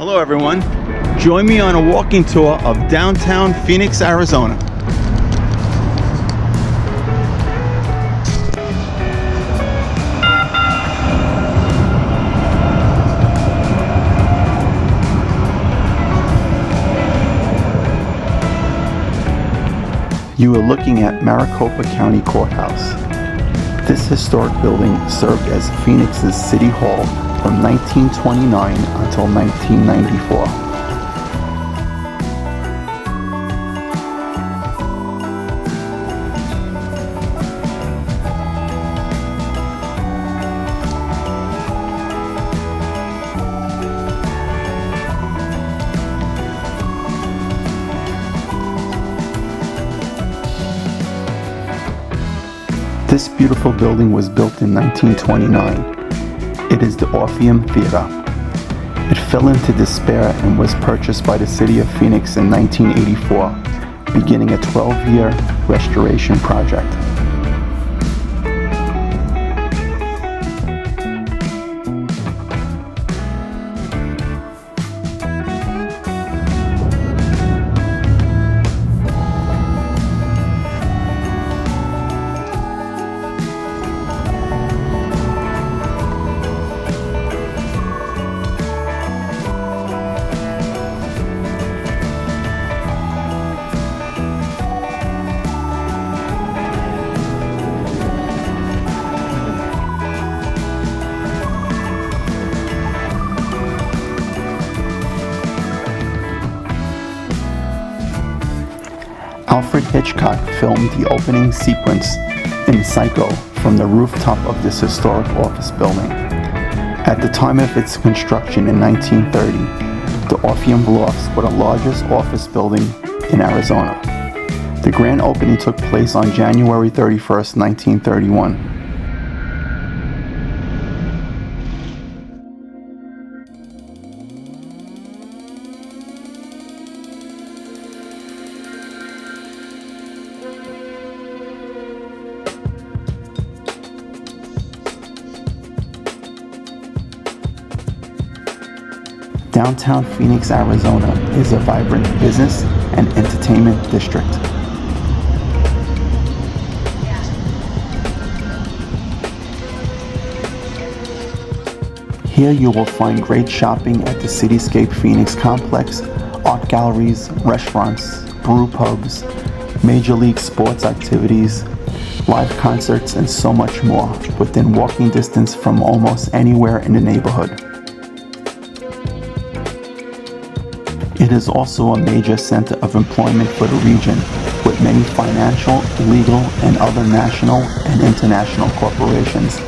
Hello everyone, join me on a walking tour of downtown Phoenix, Arizona. You are looking at Maricopa County Courthouse. This historic building served as Phoenix's City Hall from 1929 until 1994. This beautiful building was built in 1929. It is the Orpheum Theater. It fell into despair and was purchased by the city of Phoenix in 1984, beginning a 12-year restoration project. Alfred Hitchcock filmed the opening sequence in Psycho from the rooftop of this historic office building. At the time of its construction in 1930, the Orpheum Lofts were the largest office building in Arizona. The grand opening took place on January 31st, 1931. Downtown Phoenix, Arizona is a vibrant business and entertainment district. Here you will find great shopping at the Cityscape Phoenix complex, art galleries, restaurants, brew pubs, major league sports activities, live concerts, and so much more within walking distance from almost anywhere in the neighborhood. It is also a major center of employment for the region, with many financial, legal, and other national and international corporations.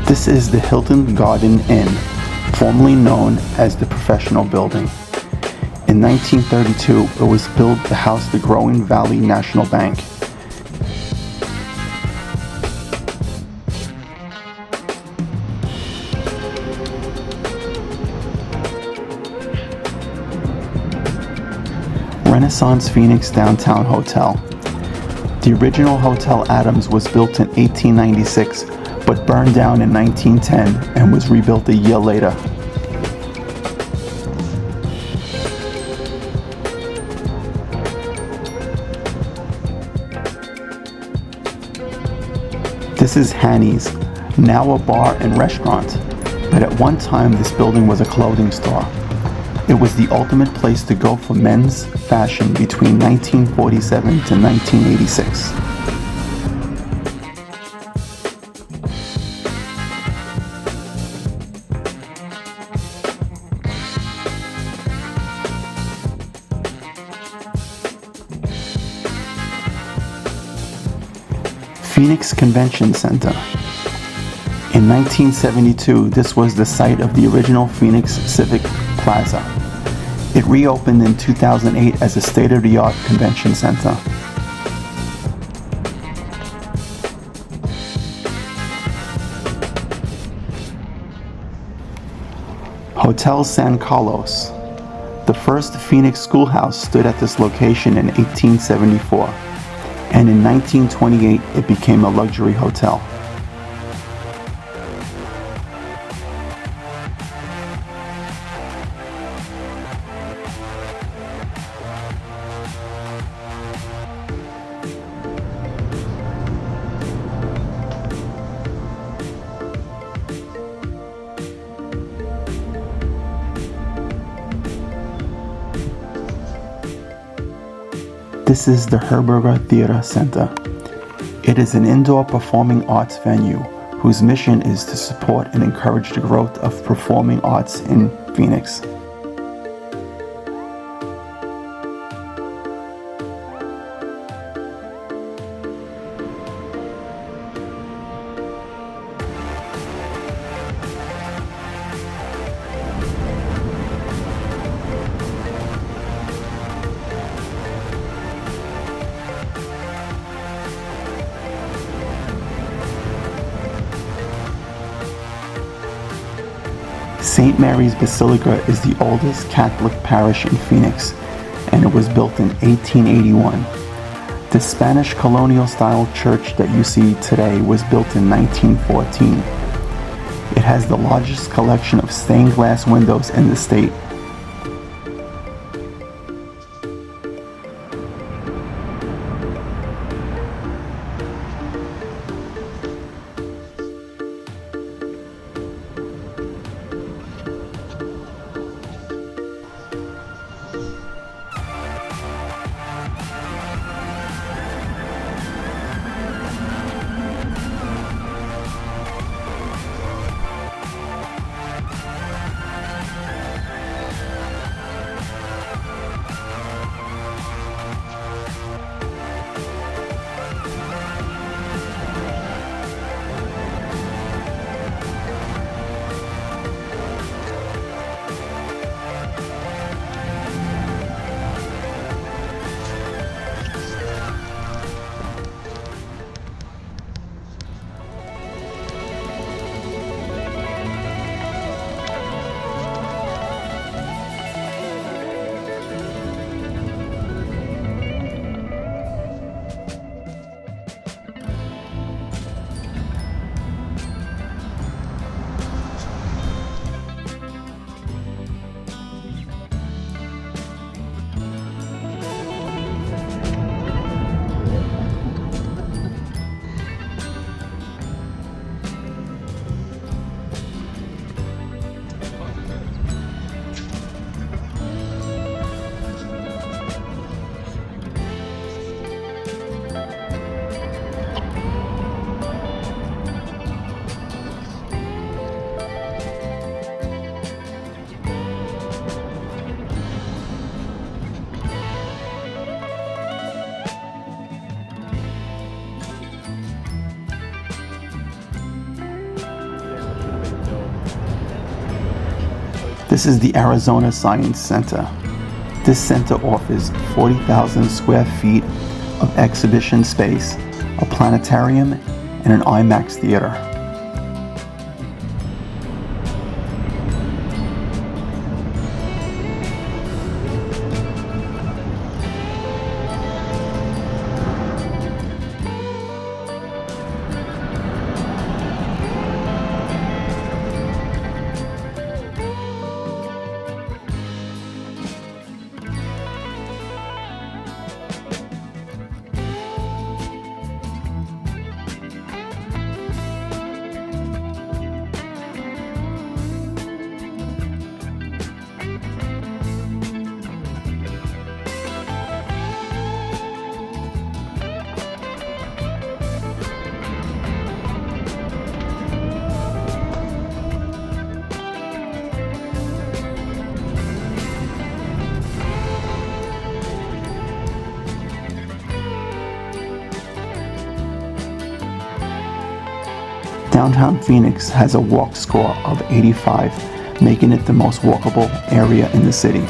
This is the Hilton Garden Inn, formerly known as the Professional Building. In 1932, it was built to house the growing Valley National Bank. Renaissance Phoenix Downtown Hotel. The original Hotel Adams was built in 1896, but burned down in 1910 and was rebuilt a year later. This is Hanny's, now a bar and restaurant, but at one time this building was a clothing store. It was the ultimate place to go for men's fashion between 1947 to 1986. Phoenix Convention Center. In 1972, this was the site of the original Phoenix Civic Plaza. It reopened in 2008 as a state-of-the-art convention center. Hotel San Carlos. The first Phoenix schoolhouse stood at this location in 1874, and in 1928 it became a luxury hotel. This is the Herberger Theater Center. It is an indoor performing arts venue whose mission is to support and encourage the growth of performing arts in Phoenix. St. Mary's Basilica is the oldest Catholic parish in Phoenix, and it was built in 1881. The Spanish colonial-style church that you see today was built in 1914. It has the largest collection of stained glass windows in the state. This is the Arizona Science Center. This center offers 40,000 square feet of exhibition space, a planetarium, and an IMAX theater. Downtown Phoenix has a walk score of 85, making it the most walkable area in the city.